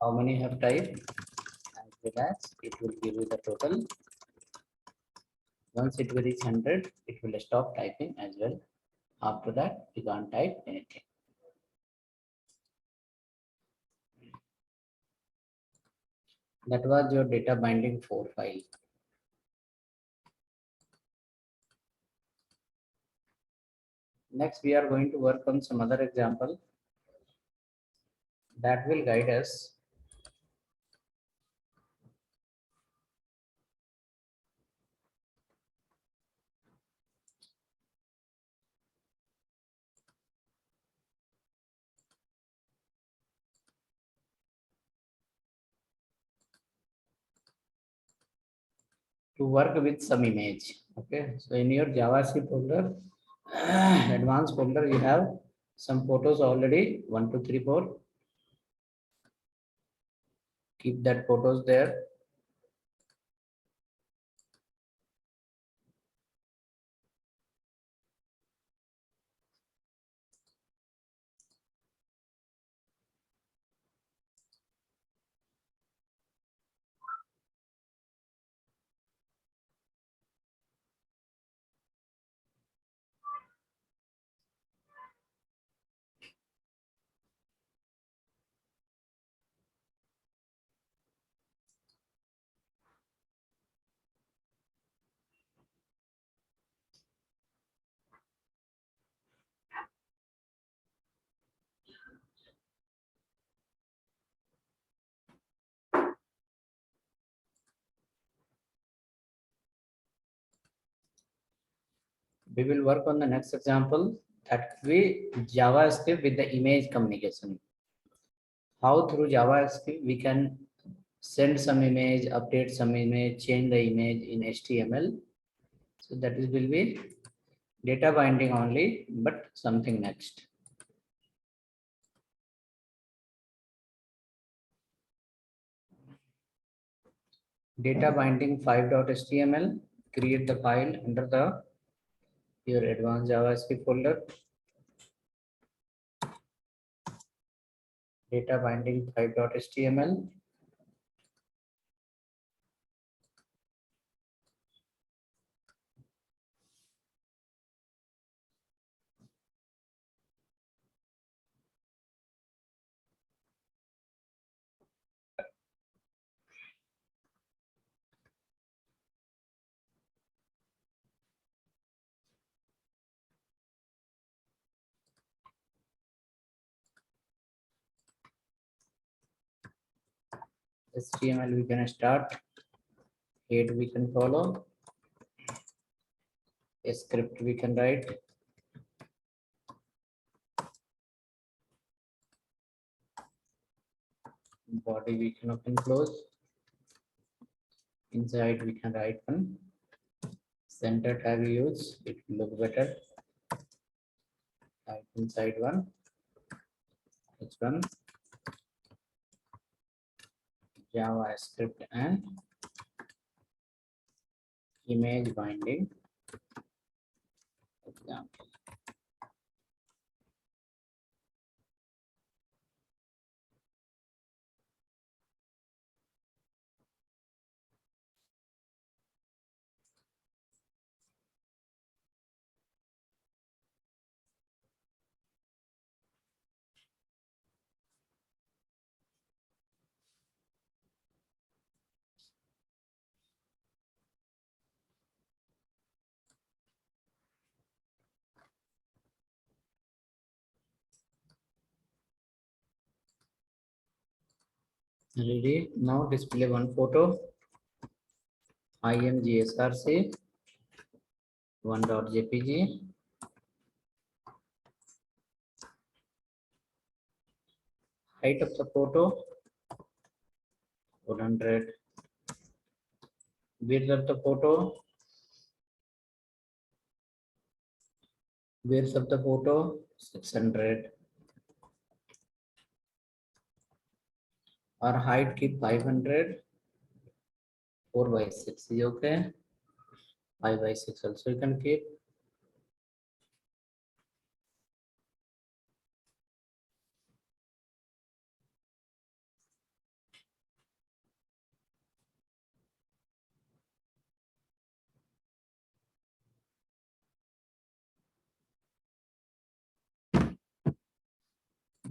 how many you have typed, as well as it will give you the total. Once it will reach 100, it will stop typing as well. After that, you can't type anything. That was your data binding 4 file. Next, we are going to work on some other example that will guide us. To work with some image. Okay, so in your JavaScript folder, advanced folder, you have some photos already 1, 2, 3, 4. Keep that photos there. We will work on the next example, that we JavaScript with the image communication. How through JavaScript we can send some image, update some image, change the image in HTML. So that is will be data binding only, but something next. Data binding 5.html. Create the file under the your advanced JavaScript folder. Data binding 5.html. HTML we can start. Head we can follow. A script we can write. Body we can open close. Inside we can write one. Center tag we use, it will look better. Type inside one. It's one. JavaScript and image binding example. Ready? Now display one photo. imgsrc 1.jpg. Height of the photo 400. Width of the photo. Width of the photo 600. Or height keep 500. 4/6 is okay. 5/6 also you can keep.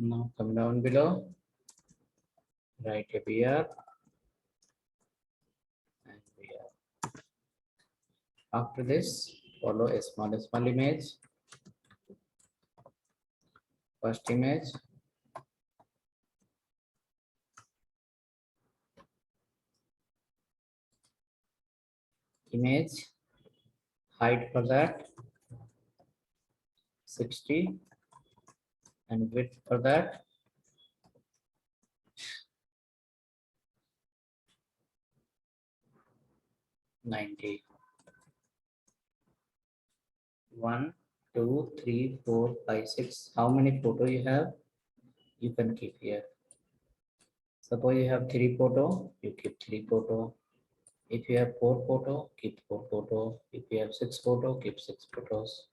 Now come down below, write a BR and BR. After this, follow a small image. First image, height for that 60 and width for that 90. 1, 2, 3, 4, 5, 6. How many photo you have? You can keep here. Suppose you have 3 photo, you keep 3 photo. If you have 4 photo, keep 4 photo. If you have 6 photo, keep 6 photos.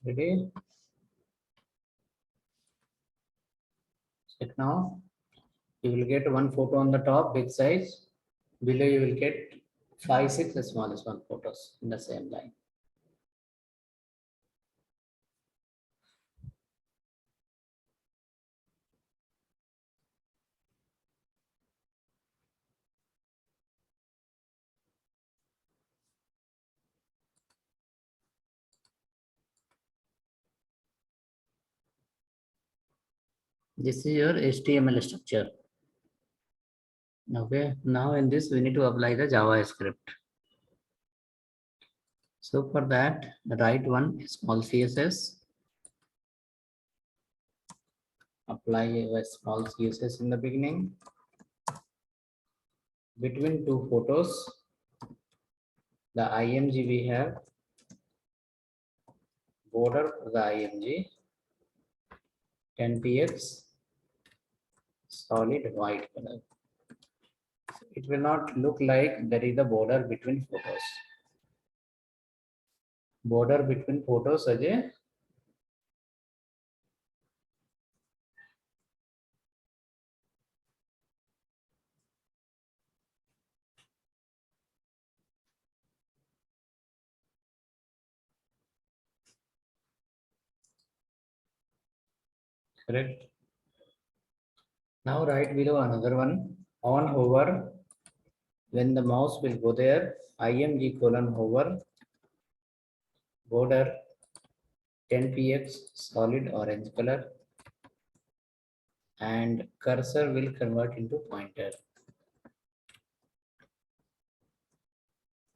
Ready? Check now. You will get one photo on the top, big size. Below you will get 5, 6 the smallest one photos in the same line. This is your HTML structure. Okay, now in this we need to apply the JavaScript. So for that, write one small CSS. Apply a small CSS in the beginning. Between two photos, the IMG we have, border for the IMG, 10px, solid white color. It will not look like there is a border between photos. Border between photos, Ajay. Correct. Now write below another one. On hover, when the mouse will go there, IMG colon hover, border 10px, solid orange color, and cursor will convert into pointer.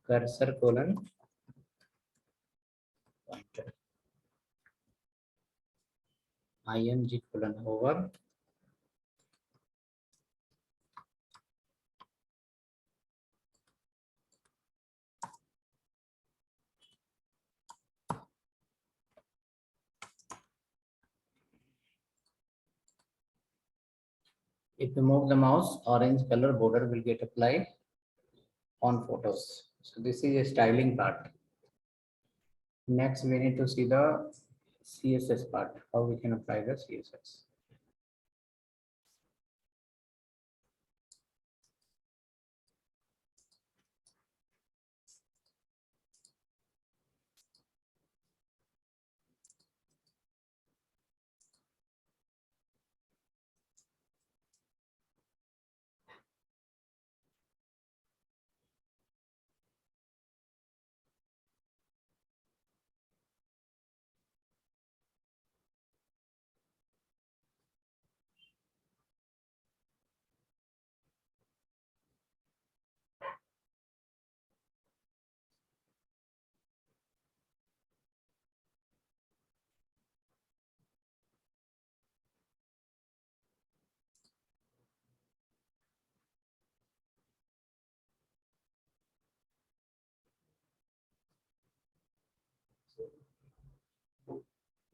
Cursor colon pointer. IMG colon hover. If you move the mouse, orange color border will get applied on photos. So this is a styling part. Next, we need to see the CSS part, how we can apply the CSS.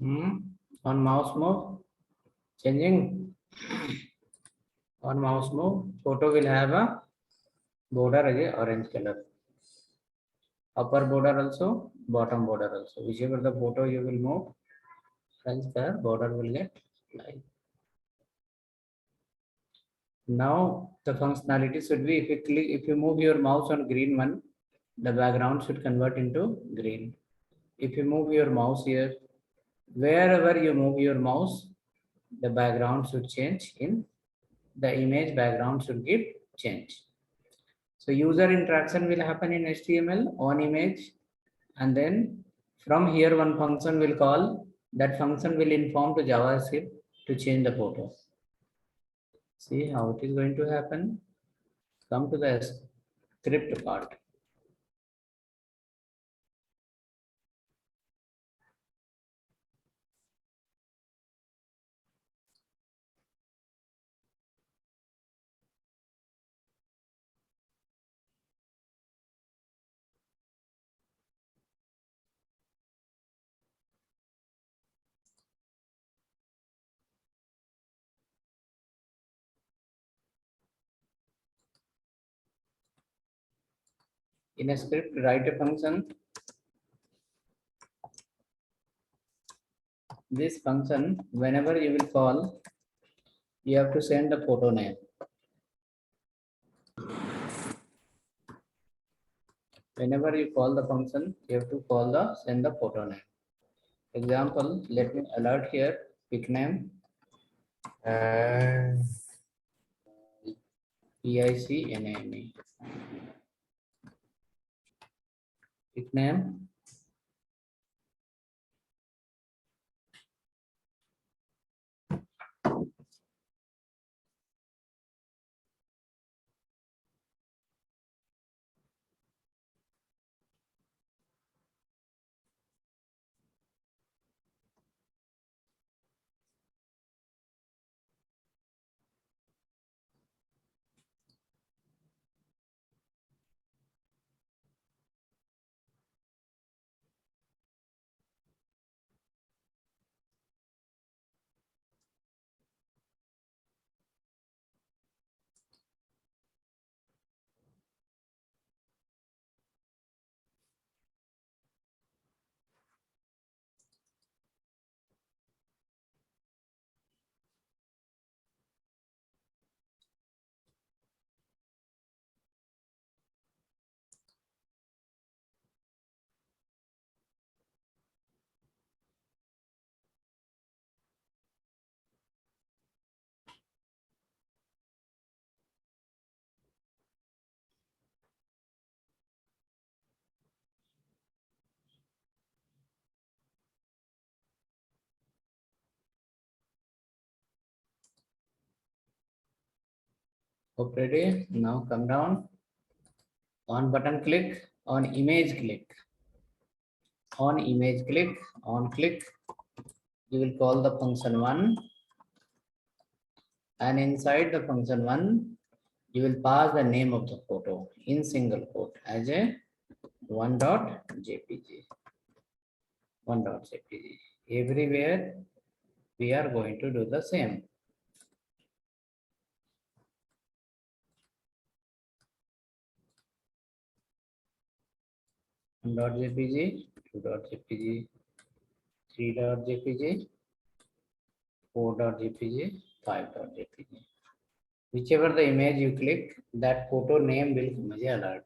On mouse move, changing. On mouse move, photo will have a border as a orange color. Upper border also, bottom border also. Whichever the photo you will move, else the border will get light. Now the functionality should be if you move your mouse on green one, the background should convert into green. If you move your mouse here, wherever you move your mouse, the background should change in the image background should give change. So user interaction will happen in HTML on image, and then from here one function will call, that function will inform to JavaScript to change the photo. See how it is going to happen. Come to the script part. In a script, write a function. This function, whenever you will call, you have to send the photo name. Whenever you call the function, you have to send the photo name. Example, let me alert here, pick name, PICNAME. Pick name, ready. Now come down. On button click, on image click. On image click, on click, you will call the function one, and inside the function one, you will pass the name of the photo in single quote as a one.jpg. One.jpg. Everywhere we are going to do the same. One.jpg, two.jpg, three.jpg, four.jpg, five.jpg. Whichever the image you click, that photo name will come as an alert.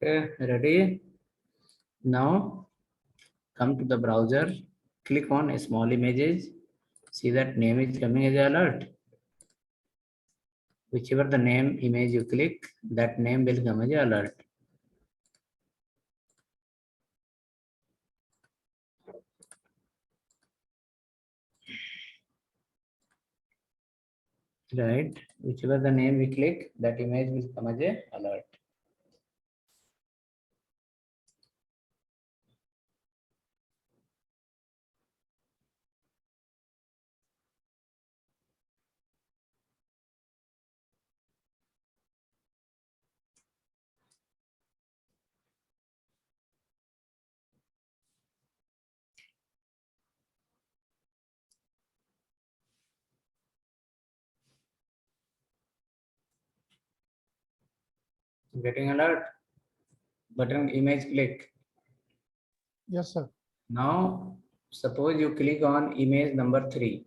Okay, ready? Now come to the browser, click on small images. See that name is coming as an alert. Whichever the name image you click, that name will come as an alert. Right? Whichever the name we click, that image will come as an alert. Getting alert. Button image click. Yes, sir. Now, suppose you click on image number 3.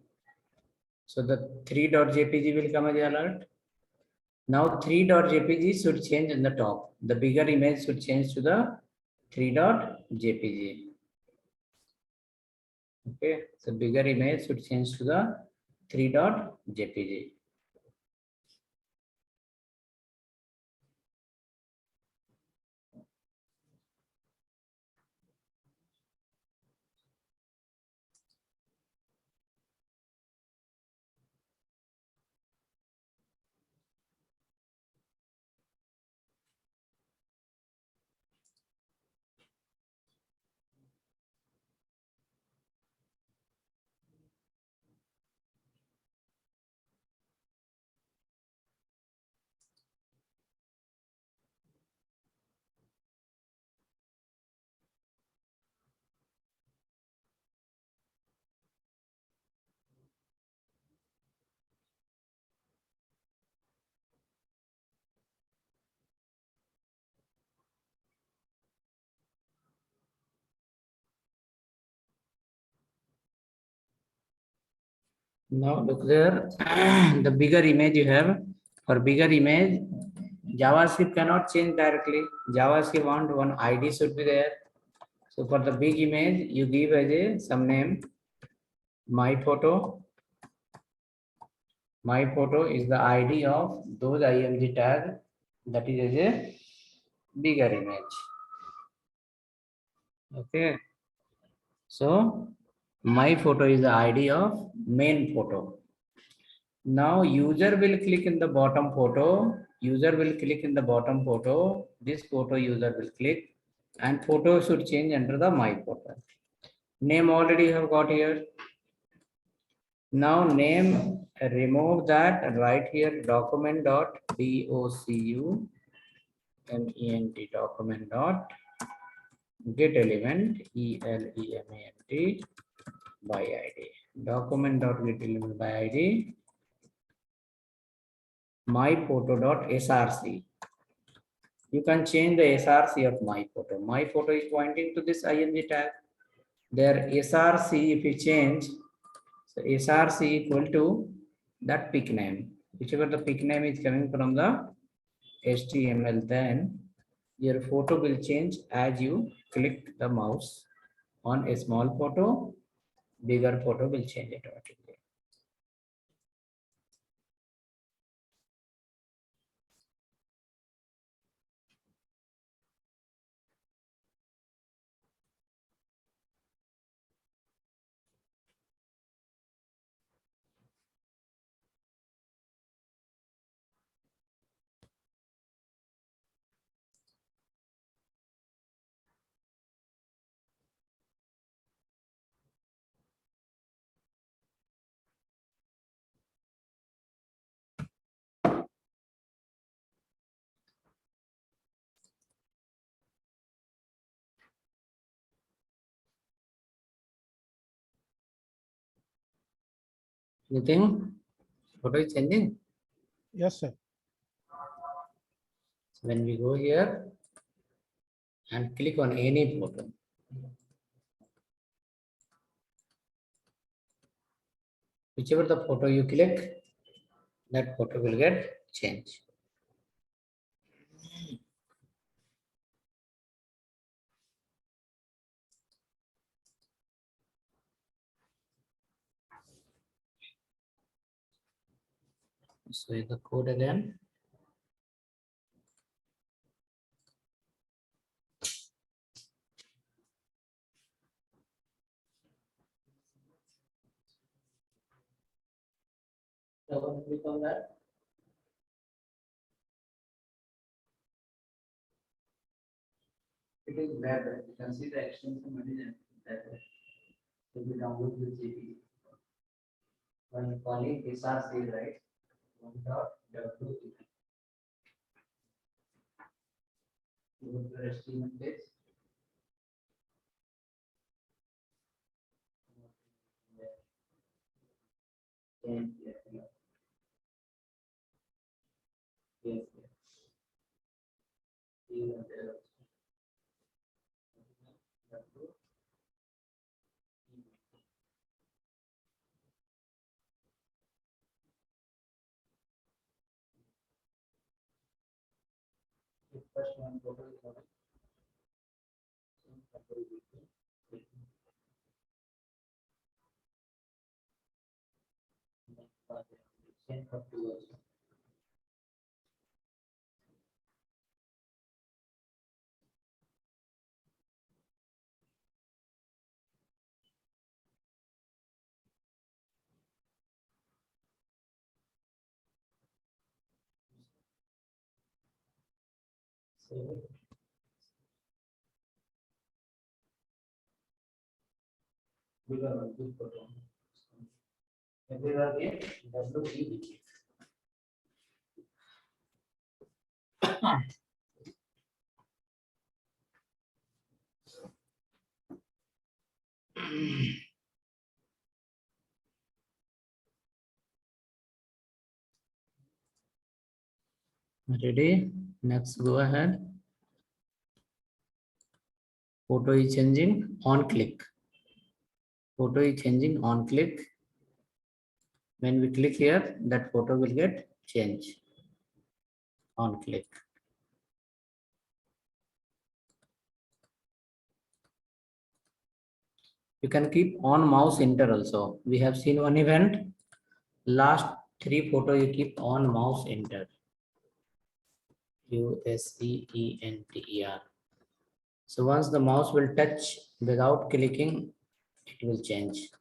So the 3.jpg will come as an alert. Now 3.jpg should change in the top. The bigger image should change to the 3.jpg. Okay, so bigger image should change to the 3.jpg. Now look there, the bigger image you have, for bigger image, JavaScript cannot change directly. JavaScript want one ID should be there. So for the big image, you give as a some name, my photo. My photo is the ID of those img tag that is as a bigger image. Okay. So my photo is the ID of main photo. Now user will click in the bottom photo. User will click in the bottom photo. This photo user will click and photo should change under the my photo. Name already have got here. Now name, remove that, write here document dot document dot get element element by id. Document dot get element by id. My photo dot src. You can change the src of my photo. My photo is pointing to this img tag. Their src, if you change, so src equal to that pic name. Whichever the pic name is coming from the HTML, then your photo will change as you click the mouse on a small photo, bigger photo will change automatically. You think photo is changing? Yes, sir. So when we go here and click on any photo, whichever the photo you click, that photo will get changed. So the code again. Double click on that. It is web. You can see the extension manager that will be downloaded with JP. When calling this are say right. One dot w. Go to the HTML page. And yes, yes. Even there. First one photo is not. Same for two also. Save it. Bigger one, big photo. Everywhere here, WE. Ready? Next, go ahead. Photo is changing on click. Photo is changing on click. When we click here, that photo will get changed on click. You can keep on mouse enter also. We have seen one event. Last three photo you keep on mouse enter. USEENTER. So once the mouse will touch without clicking, it will change.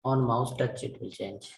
On mouse touch, it will change.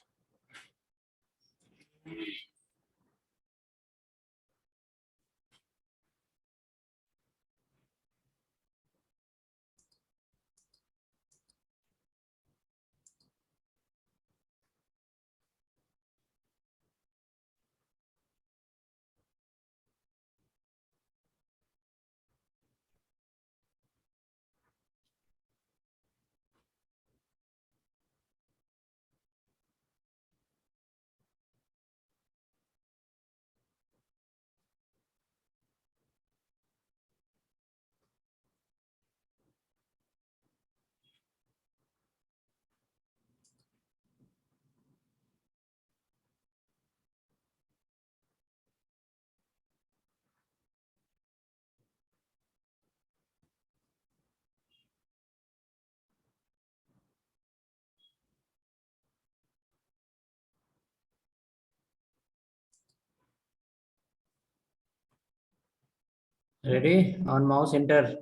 Ready? On mouse enter.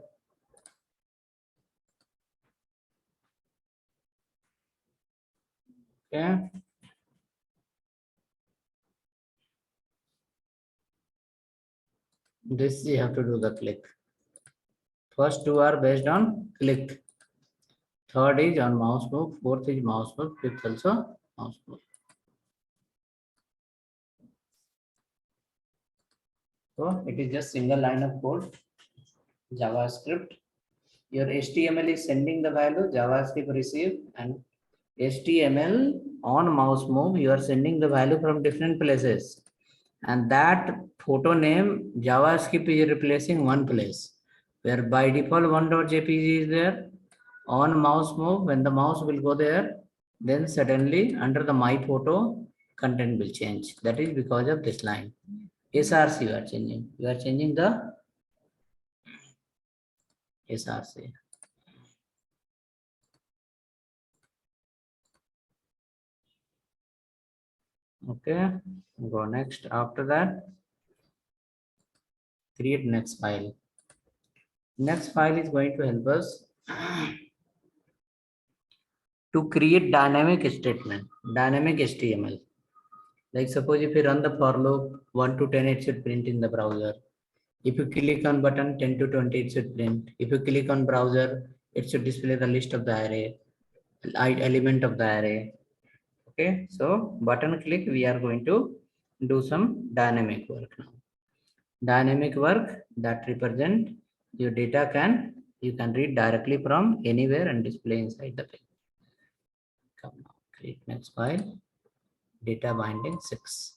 Okay. This you have to do the click. First two are based on click. Third is on mouse move. Fourth is mouse move. Fifth also mouse move. So it is just single line of code. JavaScript. Your HTML is sending the value. JavaScript receive, and HTML on mouse move. You are sending the value from different places. And that photo name JavaScript is replacing one place, where by default 1.jpg is there. On mouse move, when the mouse will go there, then suddenly under the my photo, content will change. That is because of this line. SRC you are changing. You are changing the SRC. Okay, go next. After that, create next file. Next file is going to help us to create dynamic statement, dynamic HTML. Like suppose if you run the for loop 1 to 10, it should print in the browser. If you click on button 10 to 20, it should print. If you click on browser, it should display the list of the array, element of the array. Okay, so button click, we are going to do some dynamic work now. Dynamic work that represent your data you can read directly from anywhere and display inside the page. Come now, create next file, data binding 6.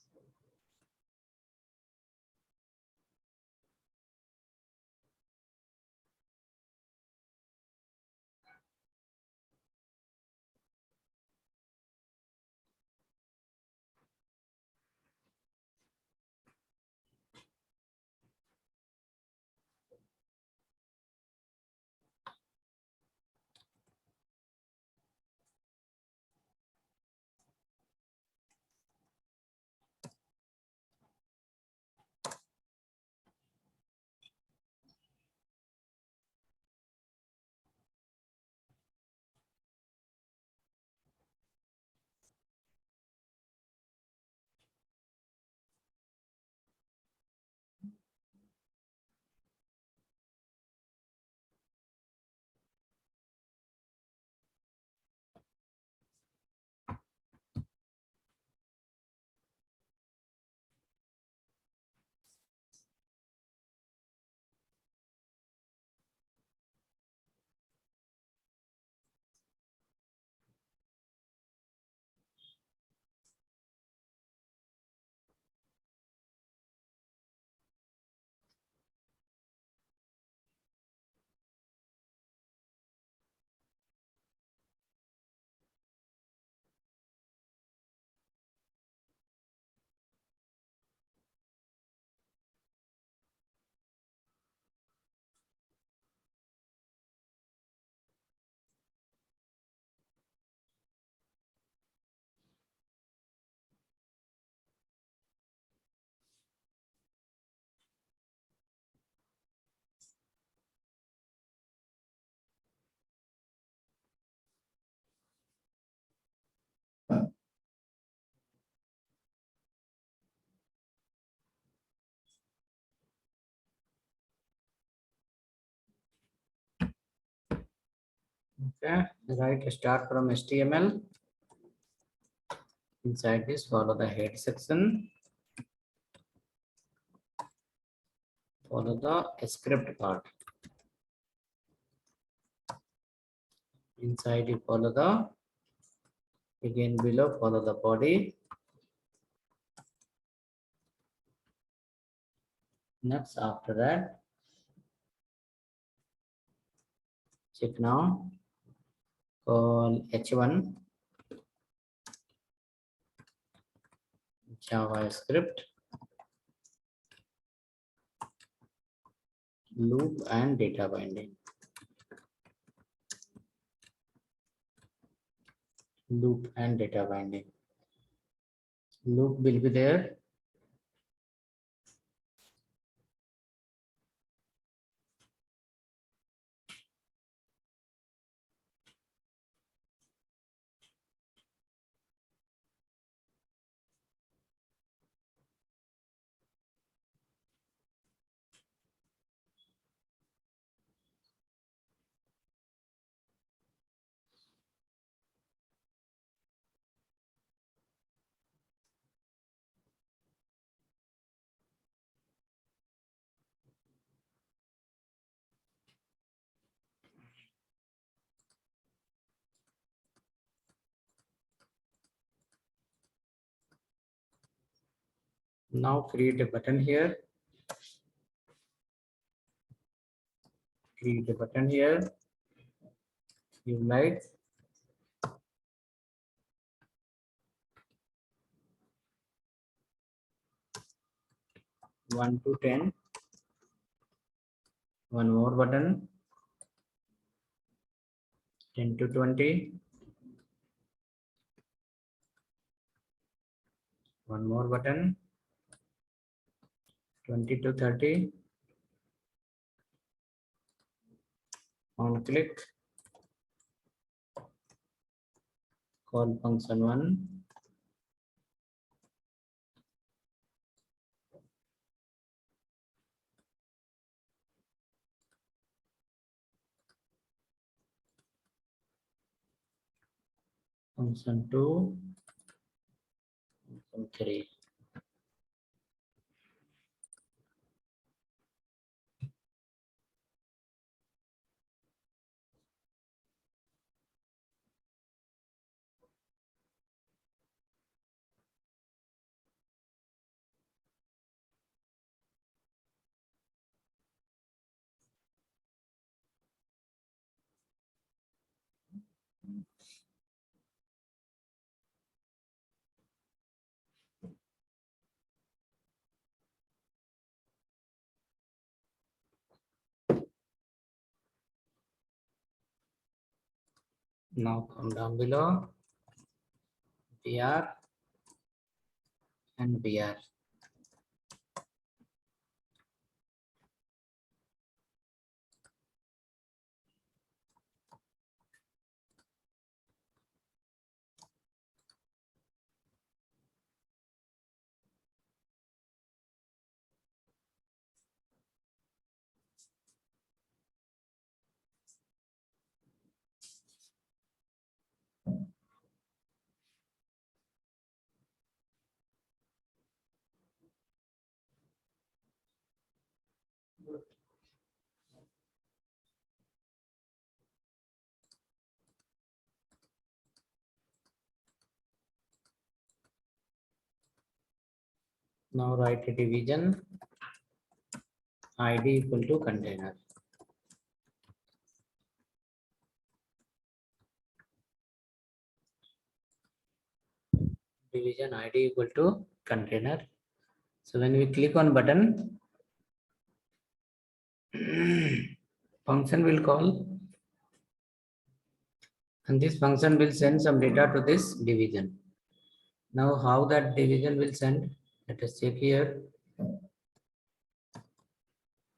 Okay, right, start from HTML. Inside this, follow the head section, follow the script part. Inside you follow the, again below follow the body. Next after that, check now, call h1 JavaScript loop and data binding. Loop and data binding. Loop will be there. Now create a button here. Create a button here. You like 1 to 10. One more button, 10 to 20. One more button, 20 to 30. On click, call function 1. Function 2. Function 3. Now come down below, BR and BR. Now write a division, ID equal to container. Division ID equal to container. So when we click on button, function will call, and this function will send some data to this division. Now how that division will send, let us check here.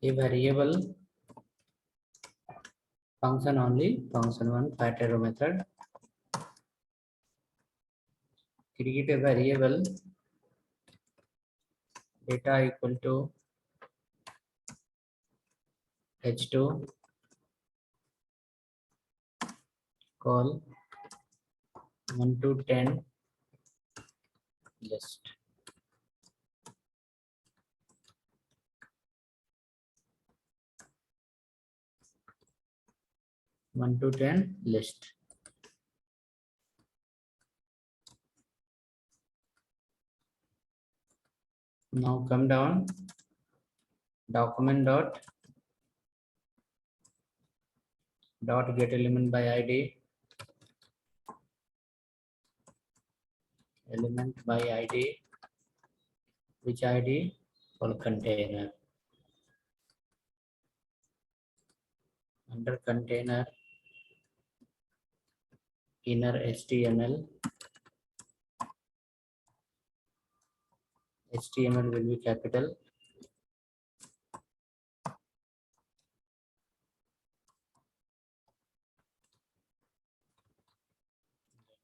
A variable function only, function 1 fat arrow method. Create a variable data equal to h2, call 1 to 10 list. One to 10 list. Now come down, document dot get element by ID, element by ID, which ID? For container. Under container, inner HTML. HTML will be capital.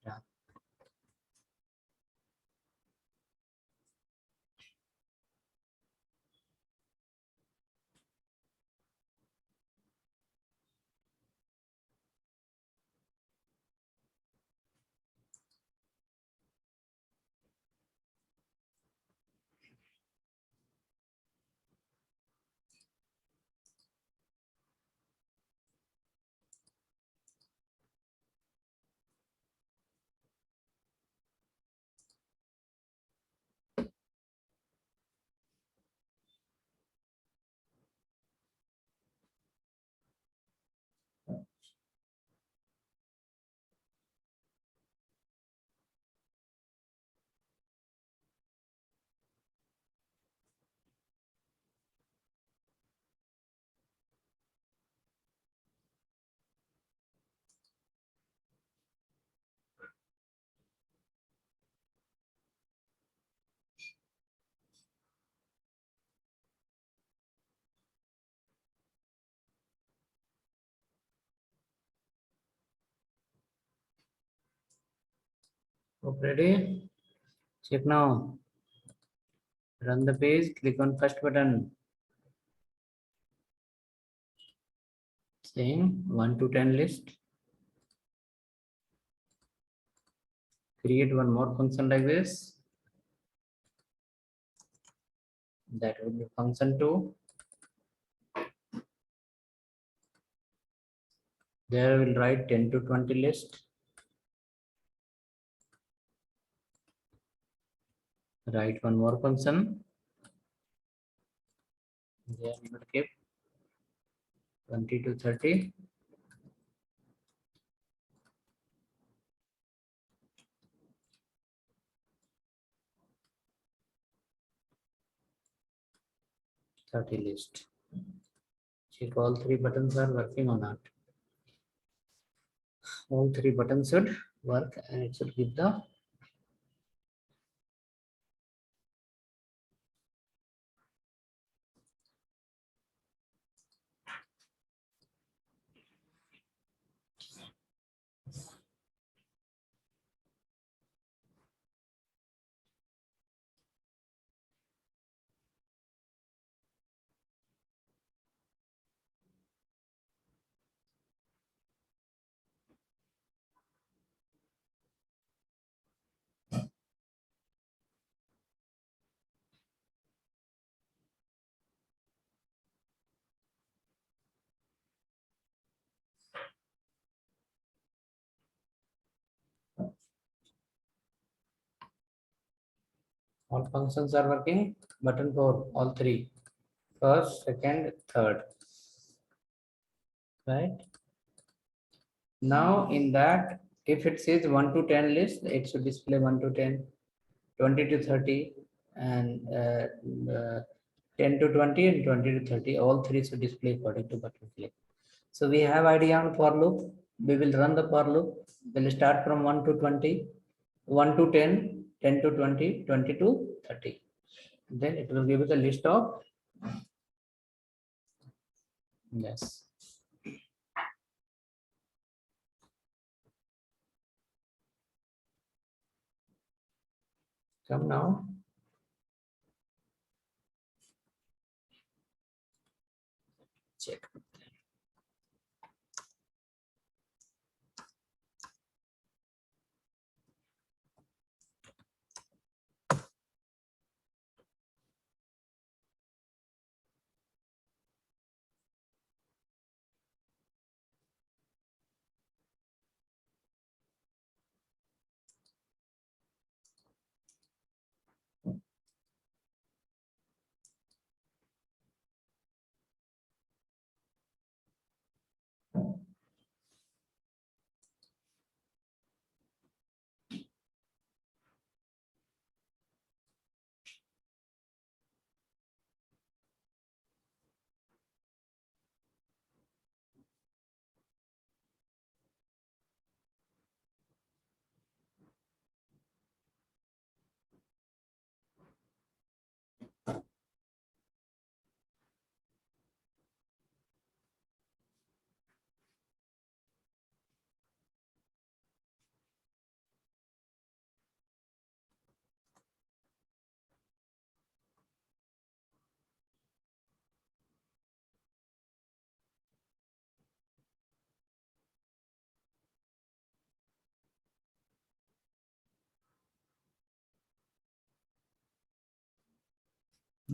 Data. Ready? Check now. Run the page, click on first button. Same 1 to 10 list. Create one more function like this. That will be function 2. There we will write 10 to 20 list. Write one more function. There we will keep 20 to 30. List. Check all 3 buttons are working or not. All 3 buttons should work and it should give the all functions are working. Button 4, all 3. First, second, third. Right? Now in that, if it says 1 to 10 list, it should display 1 to 10, 20 to 30, and 10 to 20 and 20 to 30. All 3 should display according to button click. So we have idea on for loop. We will run the for loop. We'll start from 1 to 20, 1 to 10, 10 to 20, 20 to 30. Then it will give you the list of, yes. Come now. Check.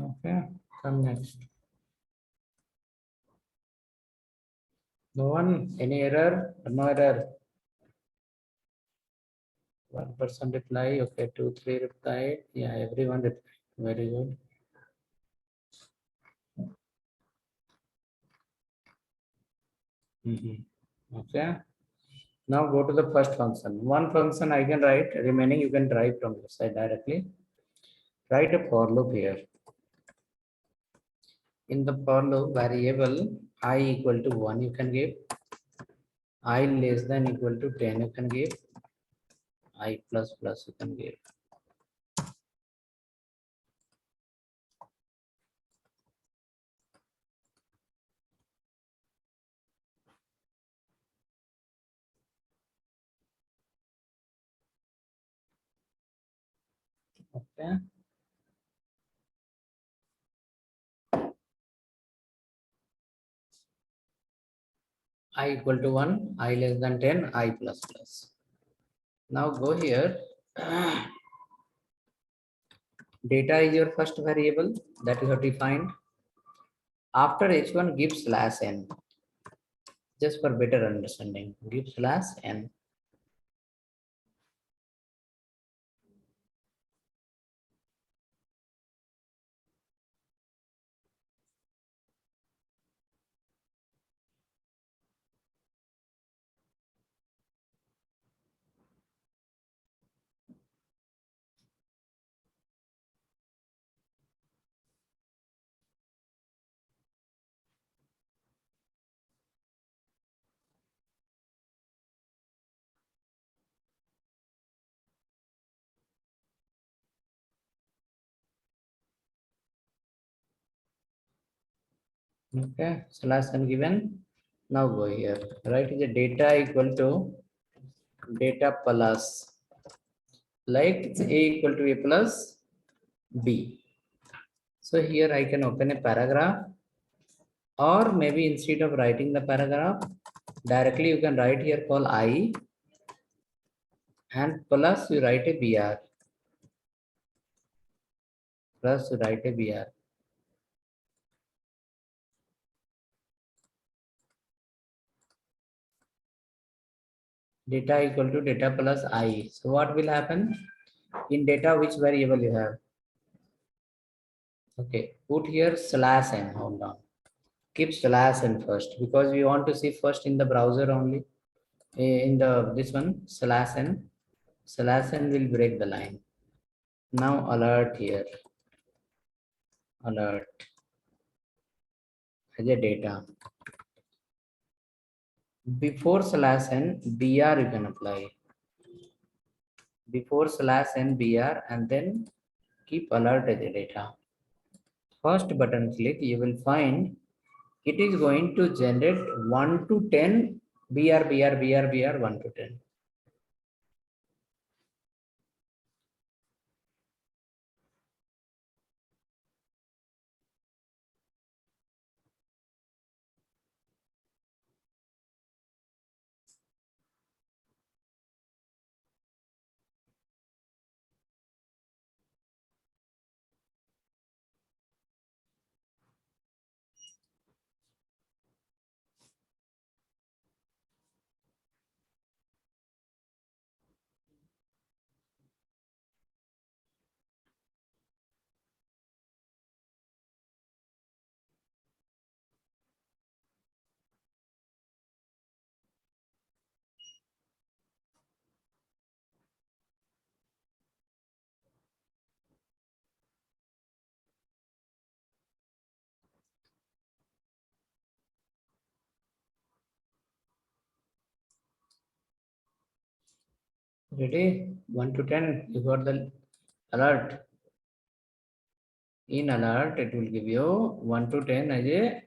Okay, come next. No one, any error? No error. 1% reply. Okay, 2, 3 replied. Yeah, everyone replied. Very good. Okay. Now go to the first function. One function I can write, remaining you can drive from your side directly. Write a for loop here. In the for loop variable I equal to 1, you can give. I less than equal to 10, you can give. I plus plus, you can give. Okay. I equal to 1, I less than 10, I plus plus. Now go here. Data is your first variable that you have defined. After h1 give slash n. Just for better understanding, give slash n. Okay, slash n given. Now go here. Write the data equal to data plus, like it's a equal to a plus b. So here I can open a paragraph, or maybe instead of writing the paragraph, directly you can write here call I and plus you write a br, plus you write a br. Data equal to data plus I. So what will happen? In data, which variable you have? Okay, put here slash n. Hold on. Keep slash n first because we want to see first in the browser only. In the this one slash n. Slash n will break the line. Now alert here. Alert as a data. Before slash n, br you can apply. Before slash n, br, and then keep alert as a data. First button click, you will find it is going to generate 1 to 10 br 1 to 10. Ready? 1 to 10, you got the alert. In alert, it will give you 1 to 10 as a,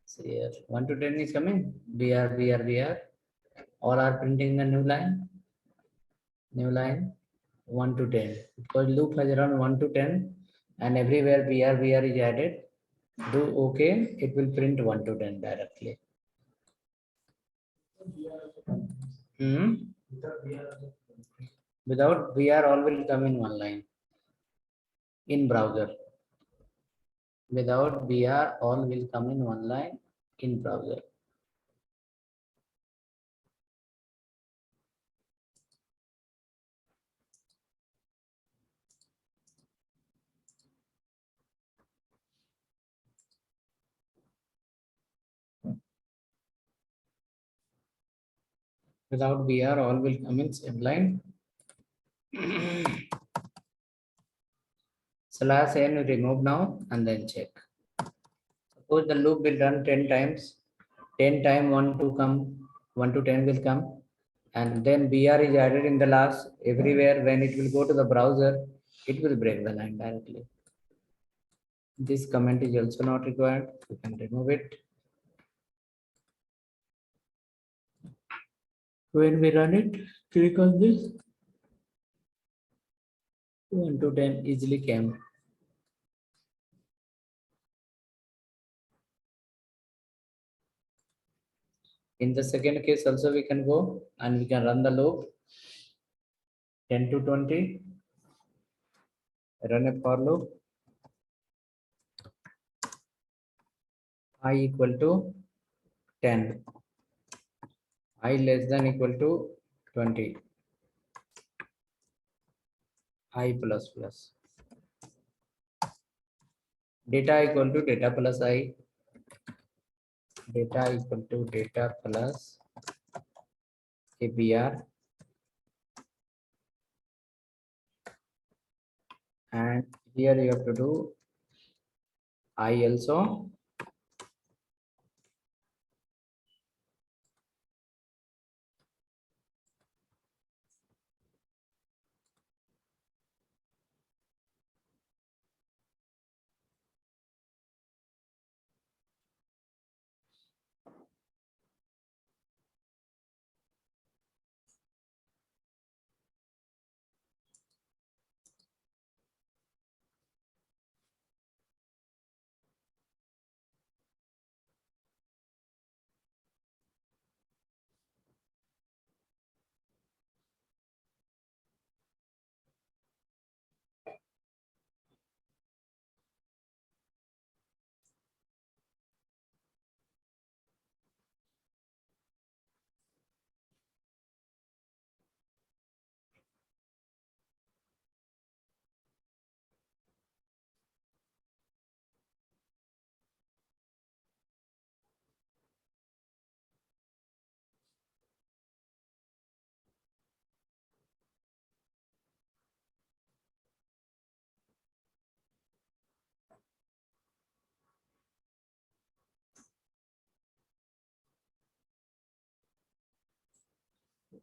see here, 1 to 10 is coming, br. All are printing the new line, 1 to 10. Because loop has around 1 to 10 and everywhere br is added. Do okay, it will print 1 to 10 directly. Without br, all will come in one line in browser. Without br, all will come in one line in browser. Without br, all will come in same line. Slash n remove now and then check. Suppose the loop will run 10 times. 10 time 1 to come, 1 to 10 will come. And then br is added in the last. Everywhere when it will go to the browser, it will break the line directly. This comment is also not required. You can remove it. When we run it, click on this. 1 to 10 easily came. In the second case also we can go and we can run the loop 10 to 20, run a for loop, I equal to 10, I less than equal to 20, I plus plus, data equal to data plus I, data equal to data plus ABR, and here you have to do I also.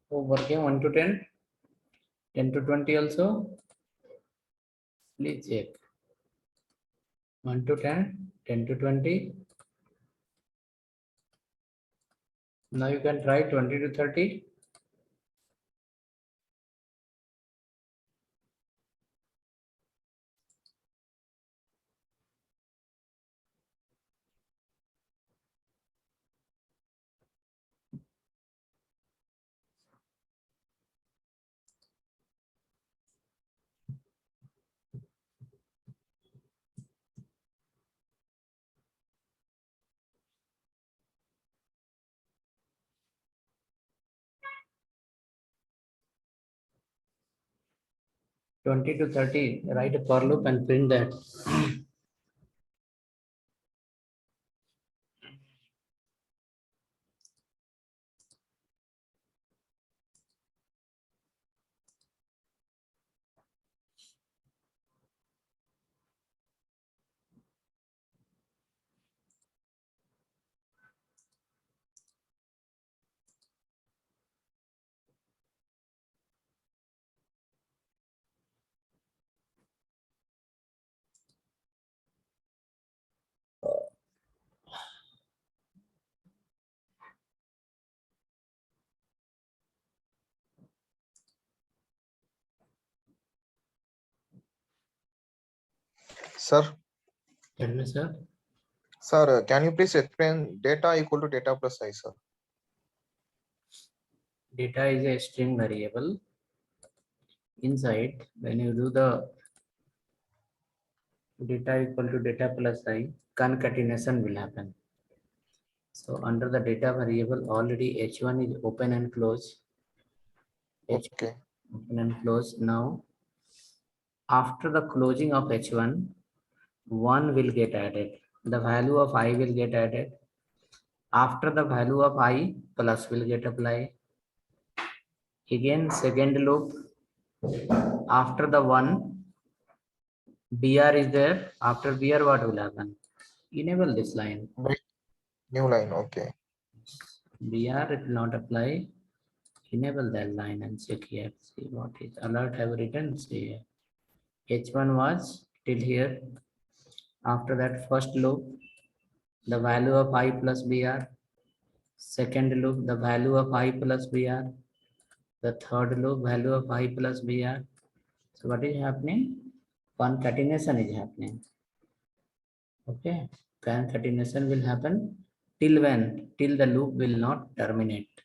Oh, working 1 to 10, 10 to 20 also. Please check 1 to 10, 10 to 20. Now you can try 20 to 30. 20 to 30, write a for loop and print that. Sir, Tell me, sir. sir, can you please explain data equal to data plus I, sir? Data is a string variable. Inside, when you do the data equal to data plus I, concatenation will happen. So under the data variable, already H1 is open and close. H1 Okay. open and close. Now, after the closing of H1, 1 will get added. The value of I will get added. After the value of I, plus will get applied. Again, second loop. After the 1, BR is there. After BR, what will happen? Enable this line. New line. Okay. BR, it will not apply. Enable that line and check here. See what is alert have written. See here. H1 was till here. After that first loop, the value of I plus BR. Second loop, the value of I plus BR. The third loop, value of I plus BR. So what is happening? Concatenation is happening. Okay, concatenation will happen till when? Till the loop will not terminate,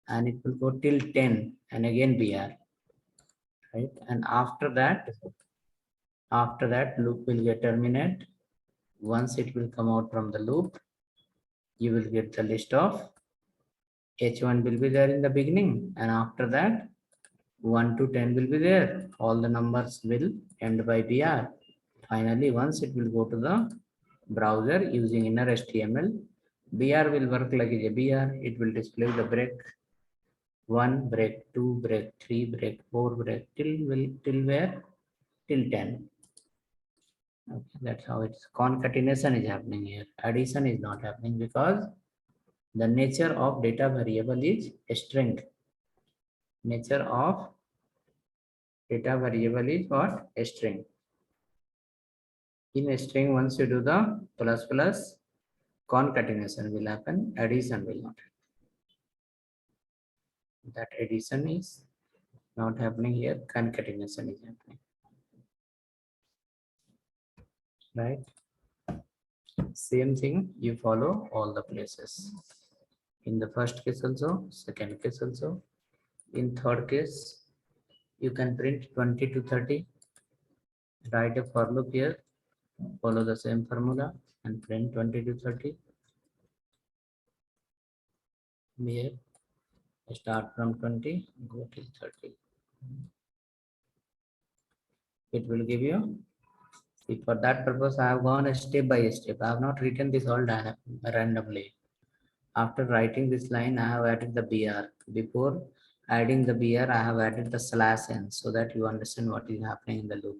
and it will go till 10 and again BR, right? And after that loop will get terminate. Once it will come out from the loop, you will get the list of H1 will be there in the beginning, and after that 1 to 10 will be there. All the numbers will end by BR. Finally, once it will go to the browser using inner HTML, BR will work like a BR. It will display the break 1, break 2, break 3, break 4, break till where? Till 10. Okay, that's how it's concatenation is happening here. Addition is not happening because the nature of data variable is a string. Nature of data variable is what? A string. In a string, once you do the plus plus, concatenation will happen, addition will not happen. That addition is not happening here, concatenation is happening. Right? Same thing you follow all the places. In the first case also, second case also. In third case, you can print 20 to 30. Write a for loop here, follow the same formula and print 20 to 30. Here, start from 20, go till 30. It will give you. See, for that purpose, I have gone step by step. I have not written this all randomly. After writing this line, I have added the BR. Before adding the BR, I have added the /n so that you understand what is happening in the loop.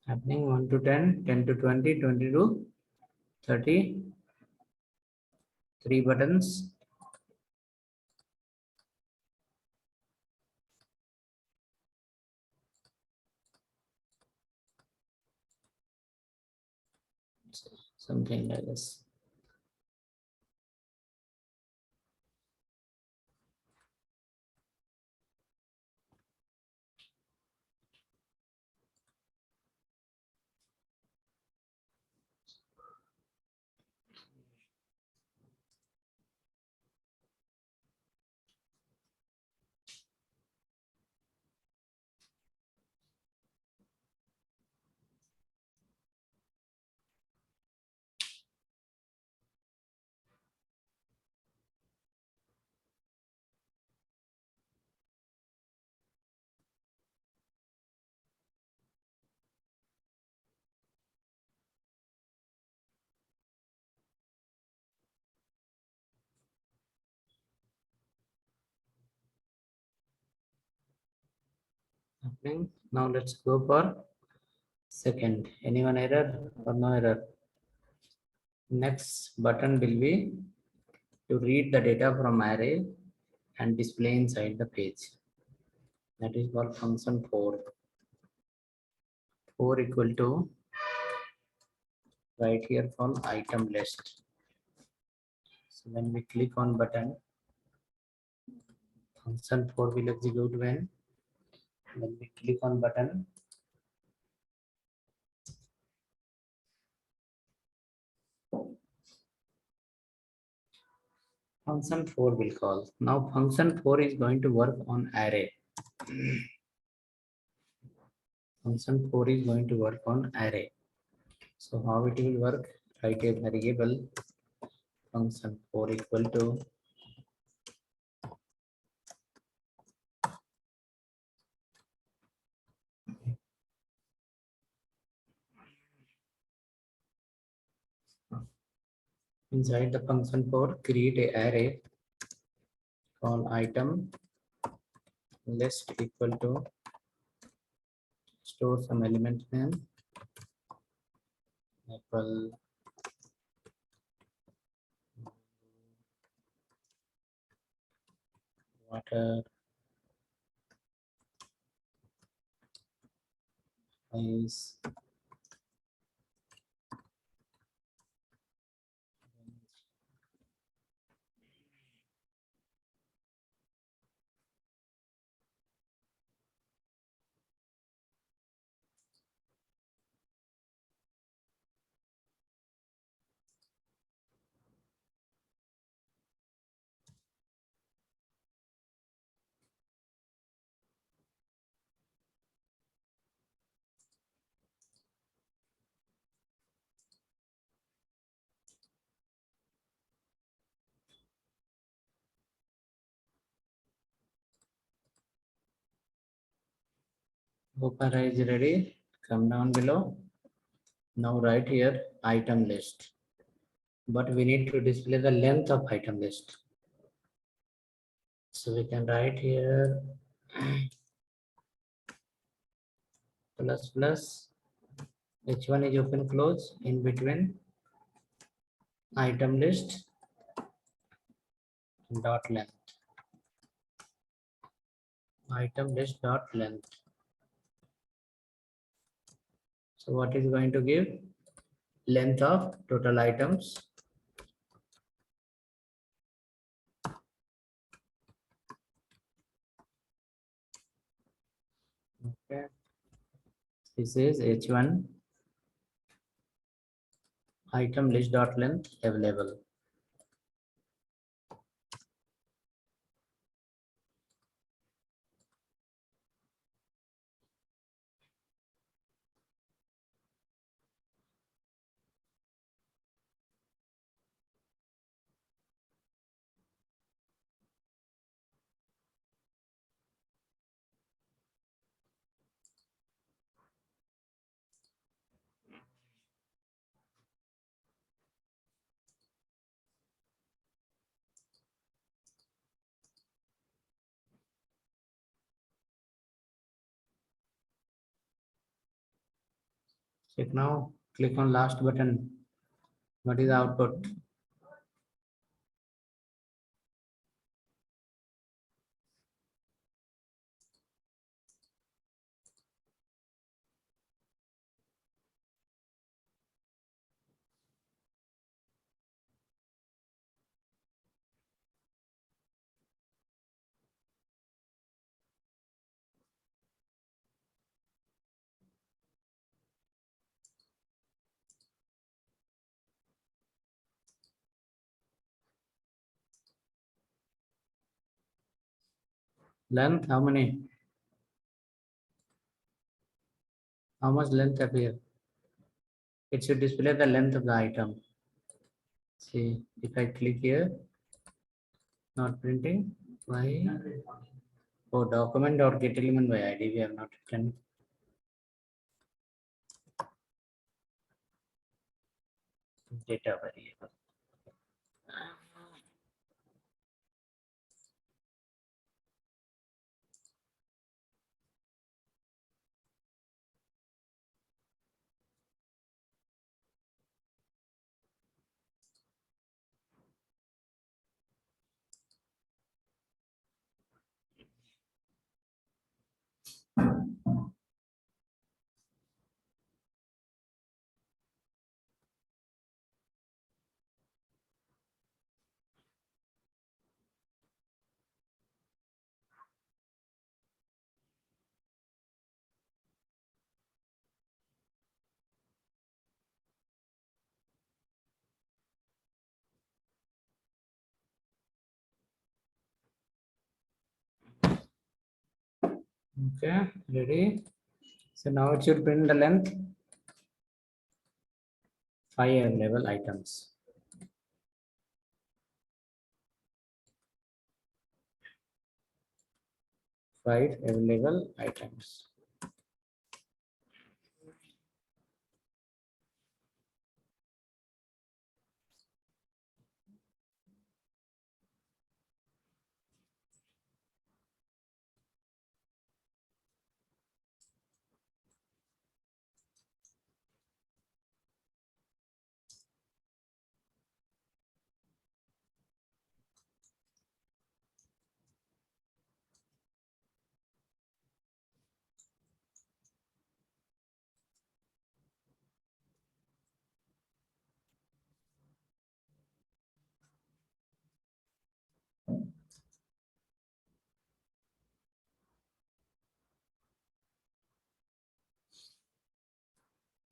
Happening 1 to 10, 10 to 20, 20 to 30. 3 buttons. Something like this. Happening. Now let's go for second. Anyone error or no error? Next button will be to read the data from array and display inside the page. That is called function 4. 4 equal to right here from item list. So when we click on button, function 4 will execute when we click on button. Function 4 will call. Now function 4 is going to work on array. Function 4 is going to work on array. So how it will work? Write a variable function 4 equal to inside the function 4 create a array called item list equal to store some element name apple water, ice, opera is ready. Come down below. Now write here item list. But we need to display the length of item list. So we can write here plus plus h1 is open close in between item list dot length. Item list dot length. So what is going to give? Length of total items. Okay. This is h1 item list dot length available. Check now. Click on last button. What is the output? Length, how many? How much length appear? It should display the length of the item. See, if I click here, not printing. Why? Oh, document or get element by ID, we have not written. Data variable. Okay, ready? So now it should print the length. 5 level items. 5 available items.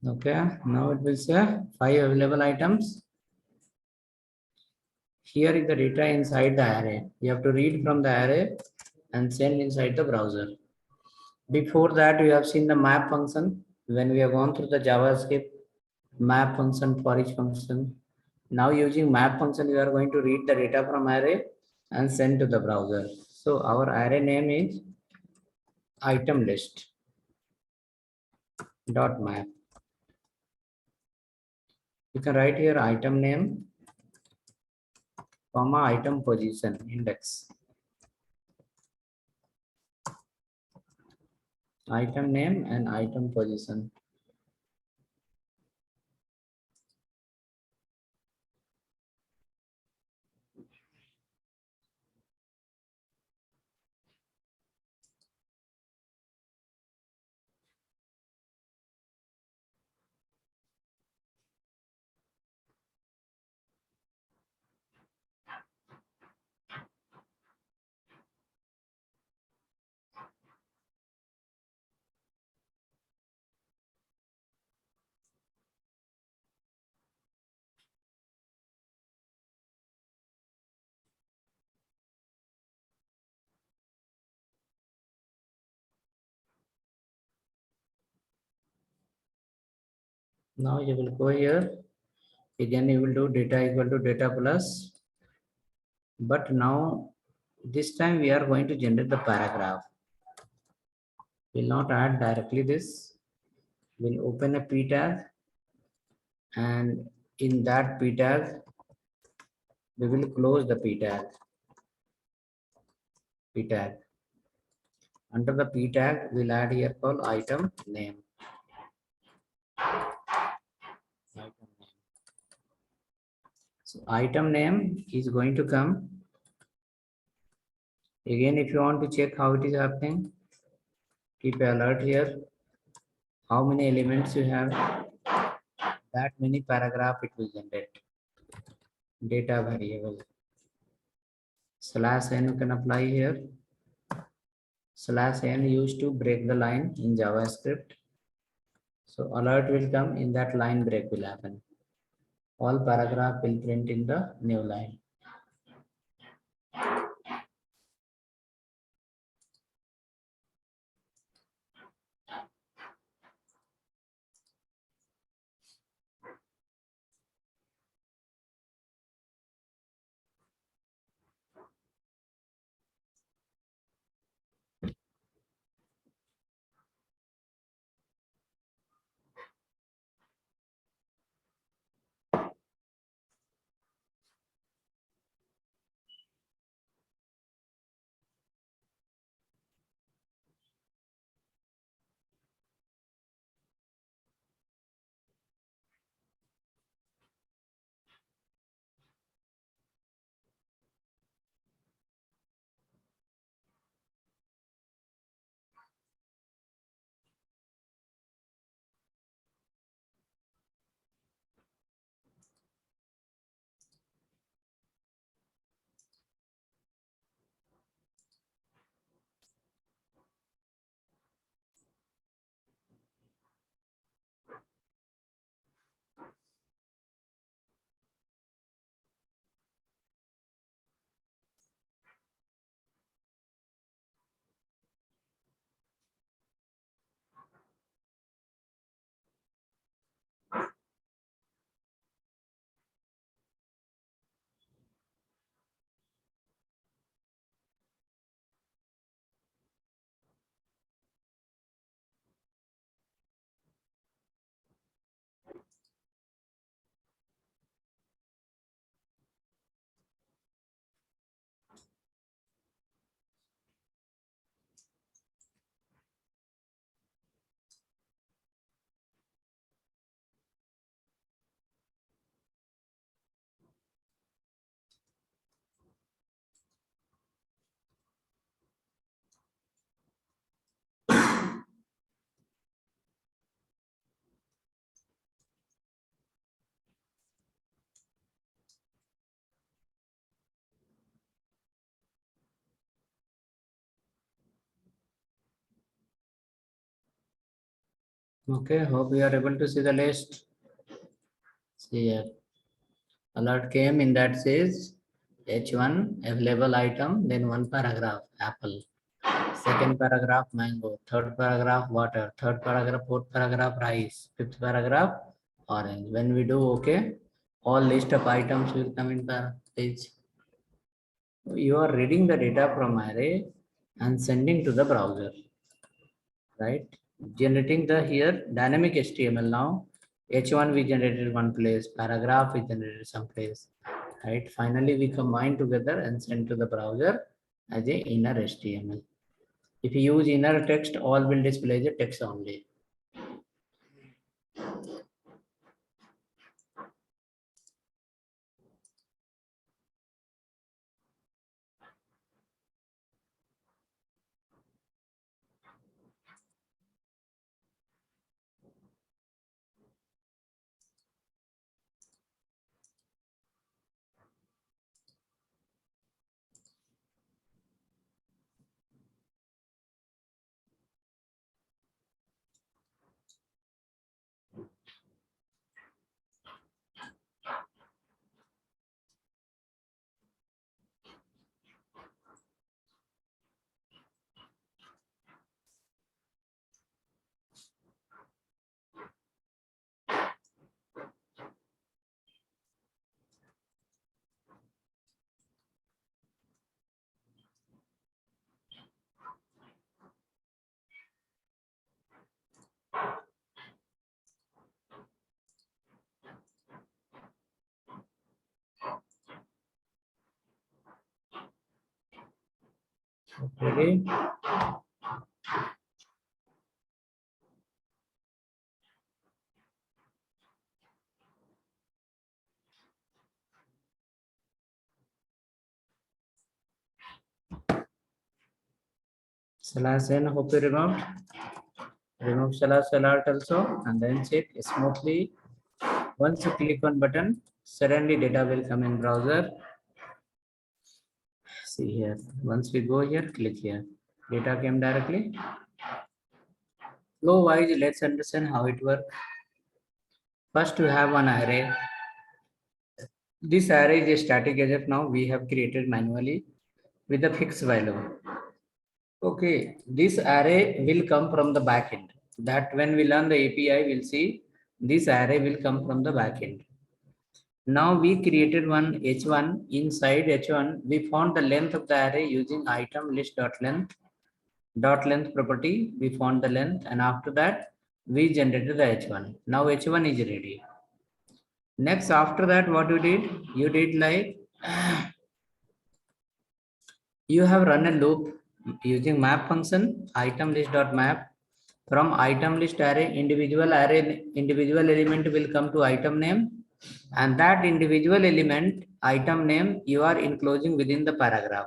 Okay, now it will say 5 available items. Here is the data inside the array. You have to read from the array and send inside the browser. Before that, we have seen the map function. When we have gone through the JavaScript map function for each function. Now using map function, we are going to read the data from array and send to the browser. So our array name is item list dot map. You can write here item name, comma item position index. Item name and item position. Now you will go here. Again, you will do data equal to data plus. But now, this time we are going to generate the paragraph. We'll not add directly this. We'll open a p tag, and in that p tag, we will close the p tag. Under the p tag, we'll add here called item name. So item name is going to come. Again, if you want to check how it is happening, keep alert here. How many elements you have, that many paragraph it will generate. Data variable. /n you can apply here. /n used to break the line in JavaScript. So alert will come, in that line break will happen. All paragraph will print in the new line. Okay, hope you are able to see the list. See here. Alert came in that says H1 available item, then one paragraph apple. Second paragraph mango. Third paragraph water. Third paragraph, fourth paragraph rice. Fifth paragraph orange. When we do okay, all list of items will come in the page. You are reading the data from array and sending to the browser, right? Generating the here dynamic HTML now. H1 we generated one place, paragraph we generated some place, right? Finally, we combine together and send to the browser as a inner HTML. If you use inner text, all will display the text only. Okay. Slash n, hope you remove. Remove slash alert also, and then check smoothly. Once you click on button, suddenly data will come in browser. See here. Once we go here, click here. Data came directly. Flow wise, let's understand how it works. First, we have one array. This array is a static as of now. We have created manually with a fixed value. Okay, this array will come from the backend. That when we learn the API, we'll see this array will come from the backend. Now we created one H1. Inside H1, we found the length of the array using item list dot length property. We found the length, and after that, we generated the H1. Now H1 is ready. Next, after that, what you did? You did like you have run a loop using map function item list dot map. From item list array, individual element will come to item name, and that individual element item name you are enclosing within the paragraph.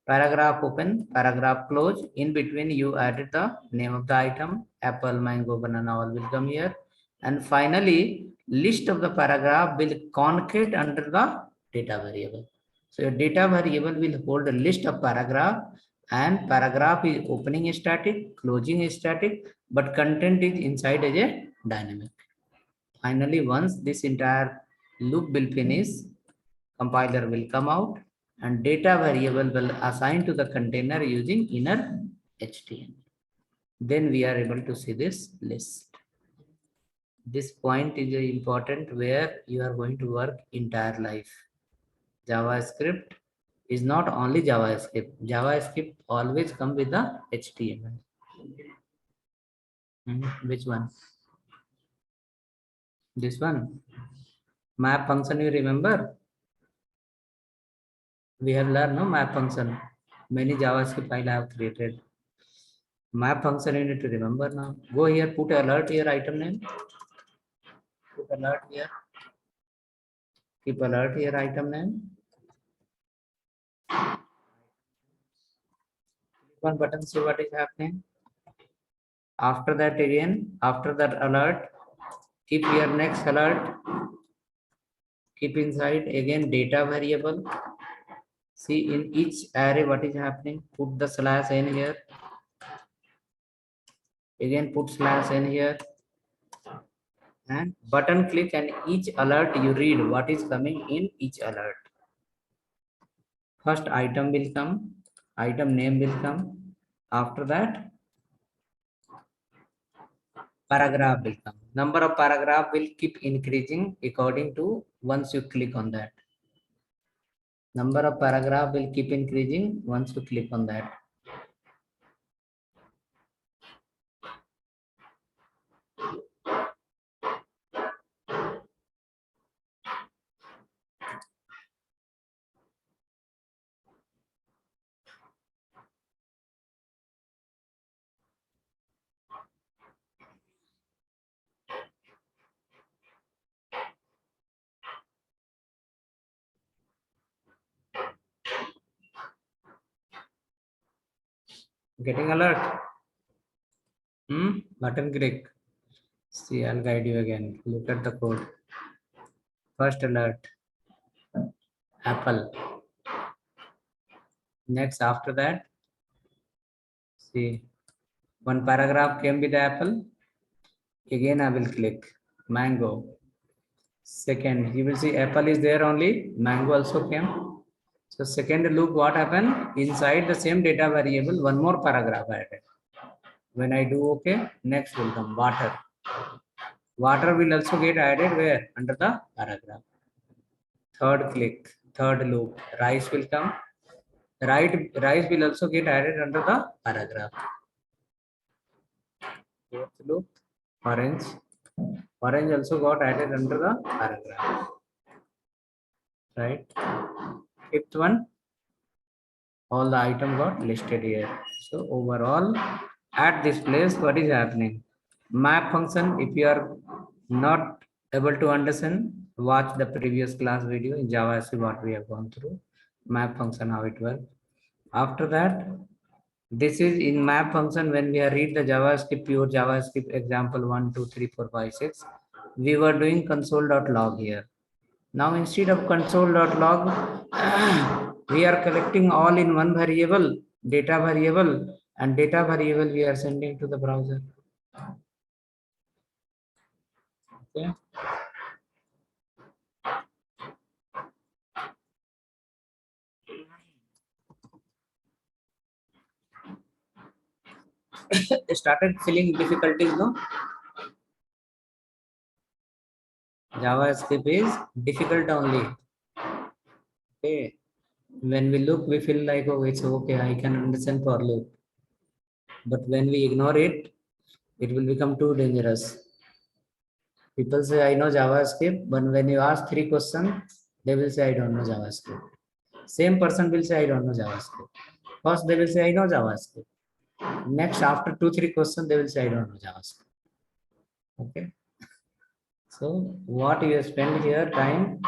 Paragraph open, paragraph close. In between, you added the name of the item, apple, mango, banana, all will come here. And finally, list of the paragraph will concrete under the data variable. So your data variable will hold a list of paragraph, and paragraph is opening static, closing is static, but content is inside as a dynamic. Finally, once this entire loop will finish, compiler will come out and data variable will assign to the container using inner HTML. Then we are able to see this list. This point is important where you are going to work entire life. JavaScript is not only JavaScript. JavaScript always come with the HTML. Which one? This one. Map function, you remember? We have learned no map function. Many JavaScript file I have created. Map function you need to remember now. Go here, put alert here, item name. Put alert here. Keep alert here, item name. Click one button, see what is happening. After that again, after that alert, keep your next alert. Keep inside again data variable. See in each array what is happening. Put the slash n here. Again put slash n here and button click, and each alert you read what is coming in each alert. First item will come, item name will come. After that, paragraph will come. Number of paragraph will keep increasing according to once you click on that. Number of paragraph will keep increasing once you click on that. Getting alert? Button click. See, I'll guide you again. Look at the code. First alert, Apple. Next, after that, see, one paragraph came with apple. Again, I will click mango. Second, you will see apple is there only. Mango also came. So second loop, what happened? Inside the same data variable, one more paragraph added. When I do OK, next will come water. Water will also get added where? Under the paragraph. Third click, third loop, rice will come. Rice will also get added under the paragraph. Fourth loop, orange. Orange also got added under the paragraph. Right. Fifth one, all the item got listed here. So overall, at this place, what is happening? Map function, if you are not able to understand, watch the previous class video in JavaScript what we have gone through. Map function, how it works. After that, this is in map function when we are read the JavaScript, pure JavaScript example 1, 2, 3, 4, 5, 6. We were doing console.log here. Now instead of console.log, we are collecting all in one variable, data variable, and data variable we are sending to the browser. Okay. Started feeling difficulties, no? JavaScript is difficult only. Okay. When we look, we feel like, oh, it's okay, I can understand for loop. But when we ignore it, it will become too dangerous. People say, I know JavaScript, but when you ask 3 questions, they will say, I don't know JavaScript. Same person will say, I don't know JavaScript. First, they will say, I know JavaScript. Next, after 2, 3 questions, they will say, I don't know JavaScript. Okay. So, what you spend here time,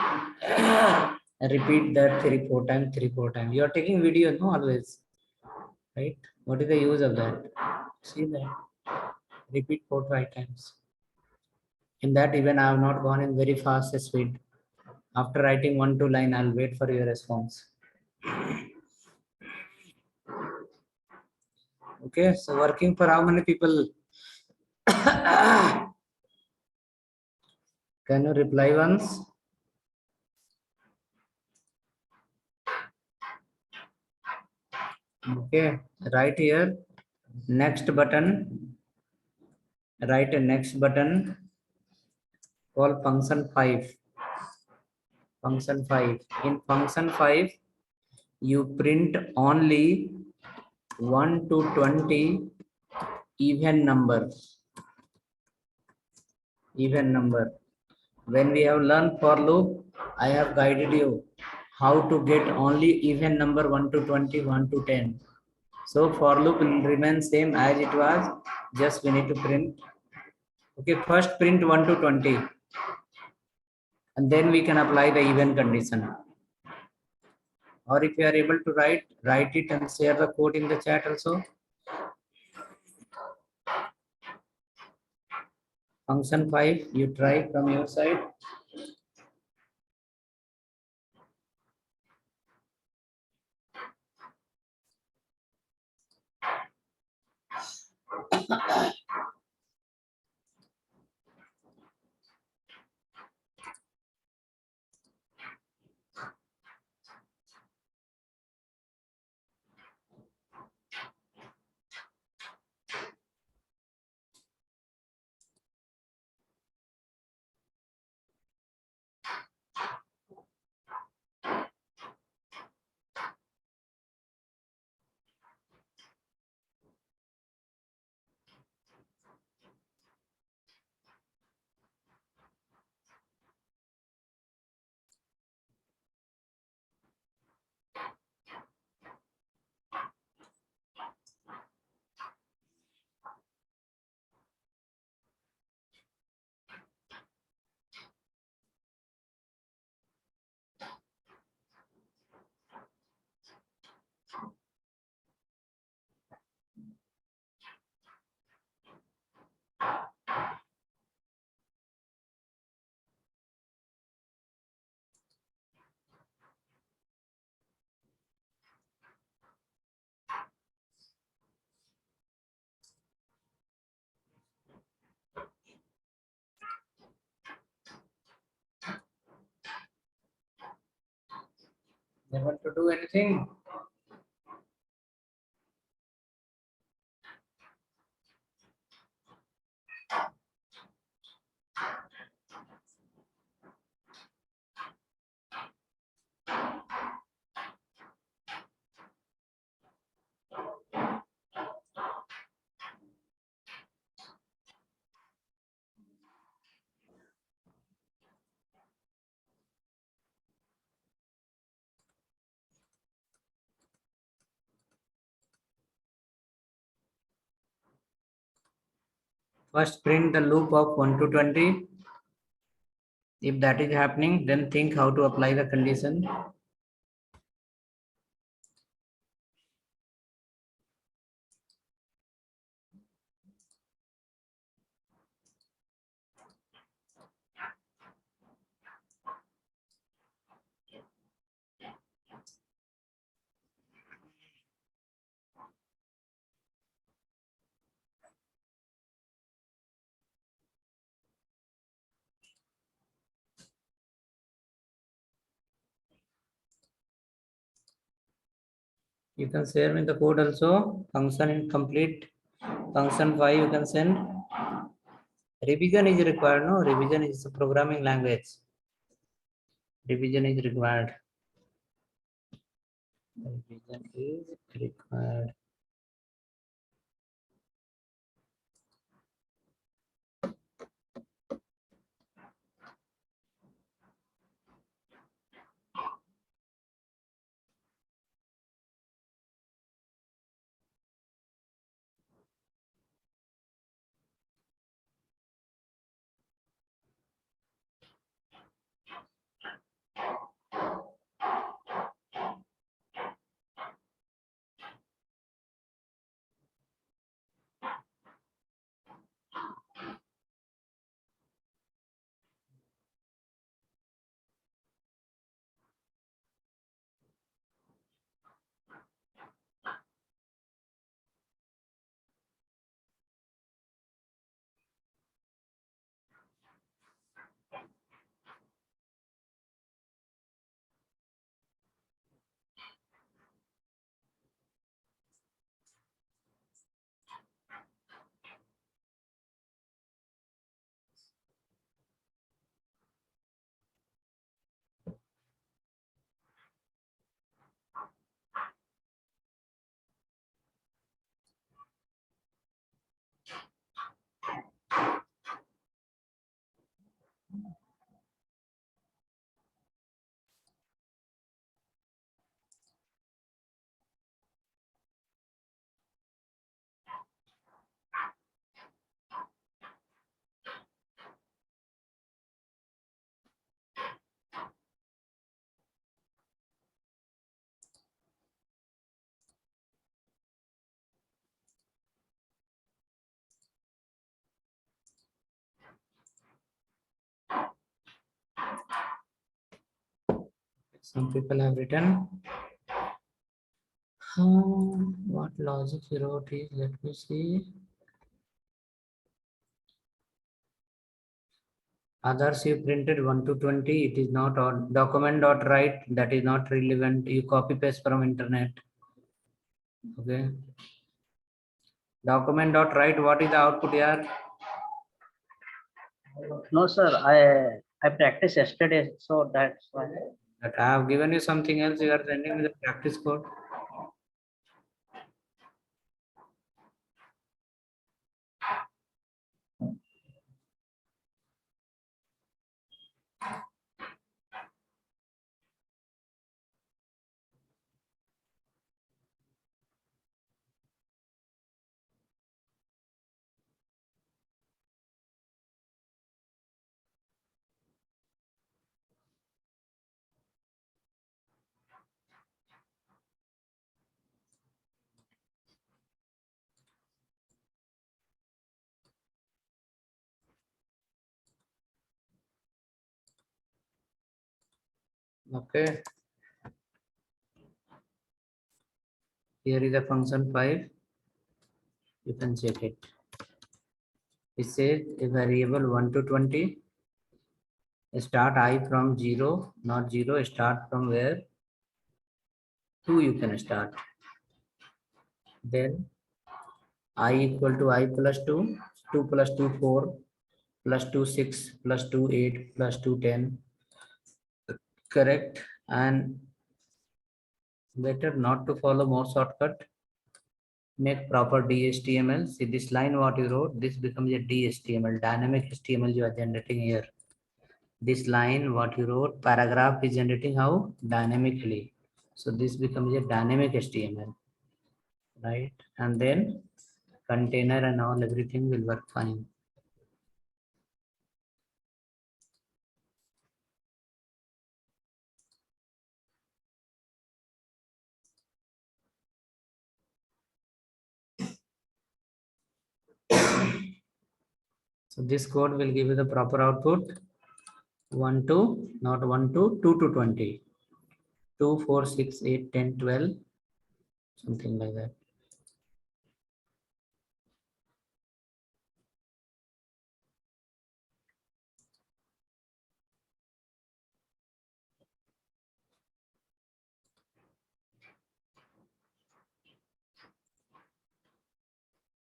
repeat that 3, 4 times, 3, 4 times. You are taking video, no, always. Right? What is the use of that? See that. Repeat 4, 5 times. In that, even I have not gone in very fast speed. After writing 1, 2 line, I'll wait for your response. Okay, so working for how many people? Can you reply once? Okay, right here, next button, write a next button called function 5. Function 5. In function 5, you print only 1 to 20 even number. Even number. When we have learned for loop, I have guided you how to get only even number 1 to 20, 1 to 10. So for loop will remain same as it was, just we need to print. Okay, first print 1 to 20 and then we can apply the even condition. Or if you are able to write it and share the code in the chat also. Function 5, you try from your side. Able to do anything? First print the loop of 1 to 20. If that is happening, then think how to apply the condition. You can share me the code also. Function incomplete. Function 5 you can send. Revision is required, no? Revision is a programming language. Revision is required. Revision is required. Some people have written. What logic you wrote is, let me see. Others you printed 1 to 20. It is not on document dot write. That is not relevant. You copy paste from internet. Okay. Document dot write. What is the output here? No, sir. I practiced yesterday, so that's why. That I have given you something else. You are sending me the practice code. Okay. Here is the function 5. You can check it. It says a variable 1 to 20. Start I from 0, not 0. Start from where? 2 you can start. Then I equal to I plus 2, 2 plus 2 4, plus 2 6, plus 2 8, plus 2 10. Correct. And better not to follow more shortcut. Make proper DHTML. See this line what you wrote, this becomes a DHTML, dynamic HTML you are generating here. This line what you wrote, paragraph is generating how? Dynamically. So this becomes a dynamic HTML, right? And then container and all everything will work fine. So this code will give you the proper output 1 to, not 1 to 2 to 20, 2 4 6 8 10 12, something like that.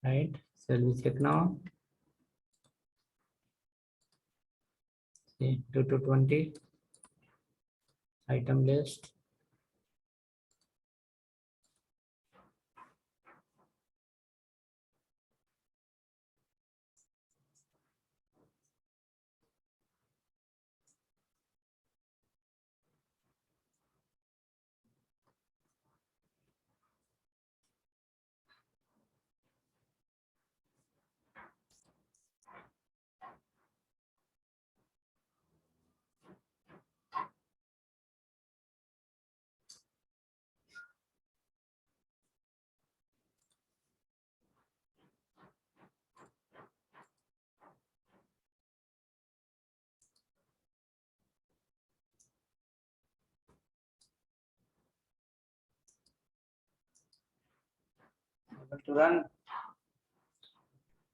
Right, so we check now. See 2 to 20 item list. Able to run.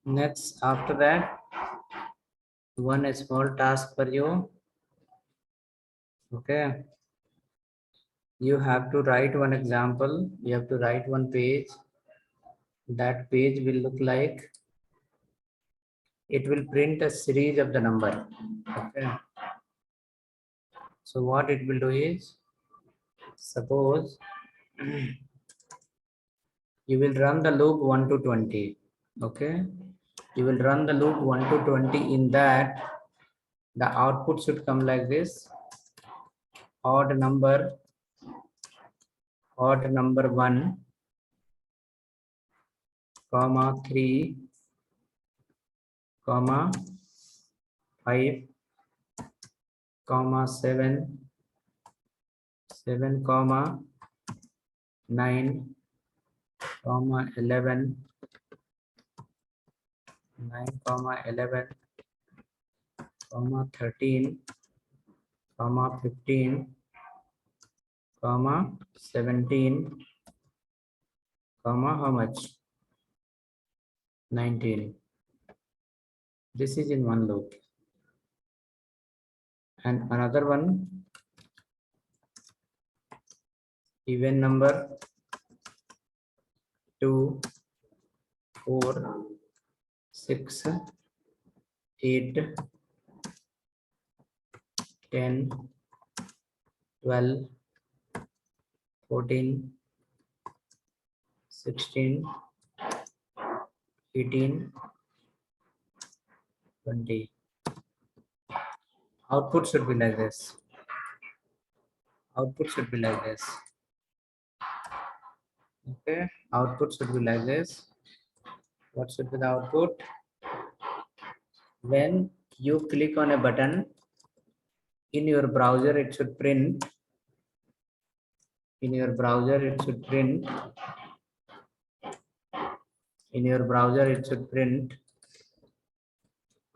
Next, after that, one small task for you. Okay. You have to write one example. You have to write one page. That page will look like, it will print a series of the number. Okay. So what it will do is, suppose you will run the loop 1 to 20. Okay. You will run the loop 1 to 20. In that, the output should come like this. Odd number 1, comma 3, comma 5, comma 7, 7, comma 9, comma 11, 9, comma 11, comma 13, comma 15, comma 17, comma how much? 19. This is in one loop. And another one, even number 2, 4, 6, 8, 10, 12, 14, 16, 18, 20. Output should be like this. Output should be like this. Okay, output should be like this. What should be the output? When you click on a button in your browser, it should print. In your browser, it should print. In your browser, it should print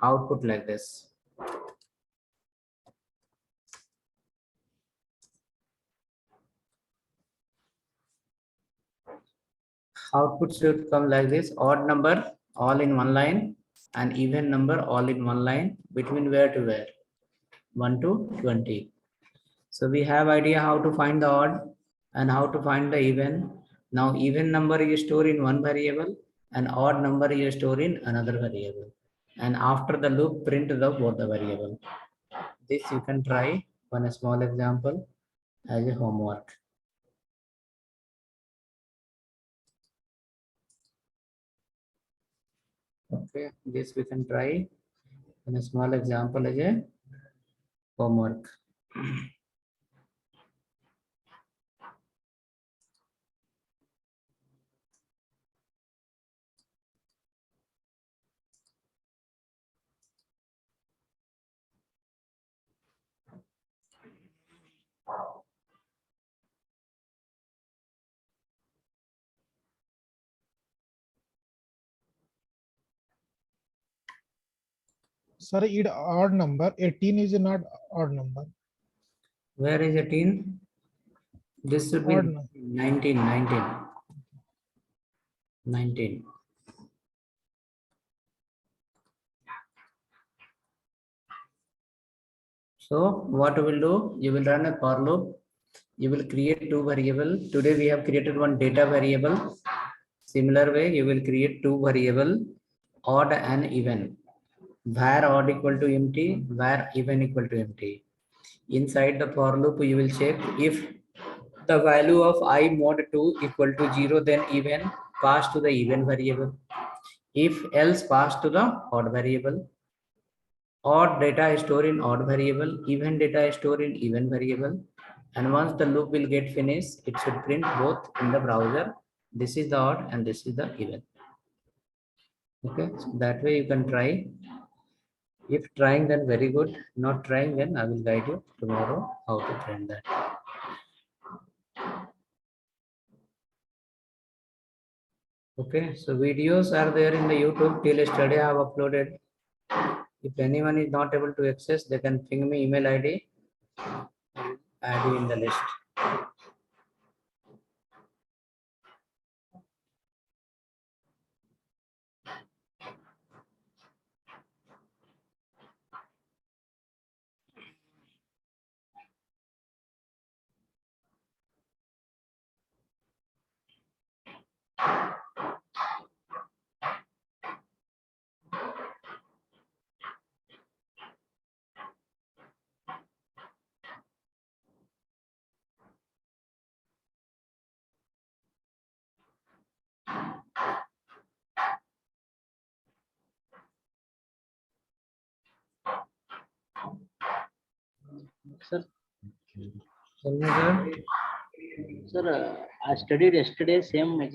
output like this. Output should come like this: odd number all in one line and even number all in one line, between where to where? 1 to 20. So we have idea how to find the odd. And how to find the even? Now even number you store in one variable and odd number you store in another variable. And after the loop, print the both the variable. This you can try one small example as a homework. Okay, this we can try in a small example as a homework. Sir, it odd number. 18 is not odd number. Where is 18? This should be Odd number. 19, 19. 19. So what you will do, you will run a for loop. You will create two variables. Today we have created one data variable. Similar way, you will create two variable, odd and even. Where odd equal to empty, where even equal to empty. Inside the for loop, you will check if the value of I mod 2 equal to 0, then even pass to the even variable. If else, pass to the odd variable. Odd data is stored in odd variable, even data is stored in even variable. And once the loop will get finished, it should print both in the browser. This is the odd and this is the even. Okay, so that way you can try. If trying, then very good. Not trying, then I will guide you tomorrow how to print that. Okay, so videos are there in the YouTube till yesterday I have uploaded. If anyone is not able to access, they can ping me email ID. Add you in the list. Sir, Tell me, sir. sir, I studied yesterday same